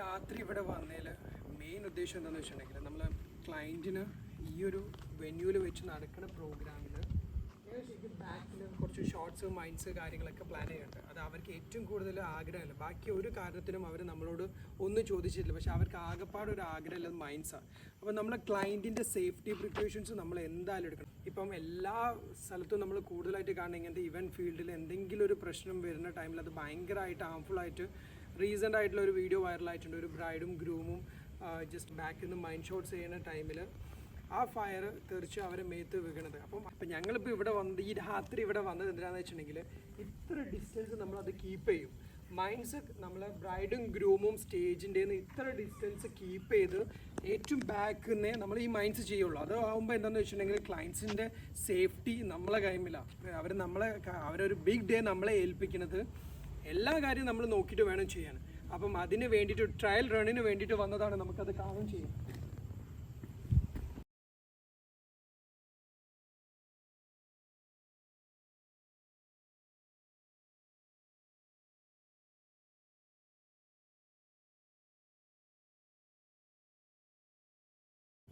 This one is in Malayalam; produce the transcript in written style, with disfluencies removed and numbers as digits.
രാത്രി ഇവിടെ വന്നതിൽ മെയിൻ ഉദ്ദേശം എന്താണെന്ന് വെച്ചിട്ടുണ്ടെങ്കിൽ നമ്മൾ ക്ലയൻറ്റിന് ഈ ഒരു വെന്യൂവിൽ വെച്ച് നടക്കുന്ന പ്രോഗ്രാമിൽ ശരിക്കും ബാക്കിൽ കുറച്ച് ഷോർട്സ് മൈൻഡ്സ് കാര്യങ്ങളൊക്കെ പ്ലാൻ ചെയ്യുന്നുണ്ട്. അത് അവർക്ക് ഏറ്റവും കൂടുതൽ ആഗ്രഹമല്ല, ബാക്കി ഒരു കാരണത്തിനും അവർ നമ്മളോട് ഒന്നും ചോദിച്ചിട്ടില്ല, പക്ഷേ അവർക്ക് ആകെപ്പാട് ഒരു ആഗ്രഹമില്ല മൈൻഡ്സാണ്. അപ്പോൾ നമ്മളെ ക്ലയൻറ്റിൻ്റെ സേഫ്റ്റി പ്രിക്കോഷൻസ് നമ്മൾ എന്തായാലും എടുക്കണം. ഇപ്പം എല്ലാ സ്ഥലത്തും നമ്മൾ കൂടുതലായിട്ട് കാണുന്ന ഇങ്ങനത്തെ ഇവൻറ്റ് ഫീൽഡിൽ എന്തെങ്കിലും ഒരു പ്രശ്നം വരുന്ന ടൈമിൽ അത് ഭയങ്കരമായിട്ട് ഹാംഫുള്ളായിട്ട് റീസെൻ്റ് ആയിട്ടുള്ള ഒരു വീഡിയോ വൈറലായിട്ടുണ്ട്. ഒരു ബ്രൈഡും ഗ്രൂമും ജസ്റ്റ് ബാക്കിൽ നിന്ന് മൈൻഡ് ഷോട്ട്സ് ചെയ്യുന്ന ടൈമിൽ ആ ഫയർ തെറിച്ച് അവരെ മേത്ത് വീണത്. അപ്പം ഞങ്ങളിപ്പോൾ ഇവിടെ വന്നത് ഈ രാത്രി ഇവിടെ വന്നത് എന്തിനാണെന്ന് വെച്ചിട്ടുണ്ടെങ്കിൽ ഇത്ര ഡിസ്റ്റൻസ് നമ്മളത് കീപ്പ് ചെയ്യും. മൈൻഡ്സ് നമ്മളെ ബ്രൈഡും ഗ്രൂമും സ്റ്റേജിൻ്റെ ഇത്ര ഡിസ്റ്റൻസ് കീപ്പ് ചെയ്ത് ഏറ്റവും ബാക്കിൽ നിന്നേ നമ്മൾ ഈ മൈൻഡ്സ് ചെയ്യുള്ളൂ. അത് ആകുമ്പോൾ എന്താണെന്ന് വെച്ചിട്ടുണ്ടെങ്കിൽ ക്ലയൻസിൻ്റെ സേഫ്റ്റി നമ്മളെ കൈമിലാണ്. അവരൊരു ബിഗ് ഡേ നമ്മളെ ഏൽപ്പിക്കുന്നത്. എല്ലാ കാര്യവും നമ്മൾ നോക്കിയിട്ട് വേണം ചെയ്യാൻ. അപ്പം അതിന് വേണ്ടിയിട്ട് ട്രയൽ റണ്ണിന് വേണ്ടിയിട്ട് വന്നതാണ്, നമുക്കത് കാണുകയും ചെയ്യാം.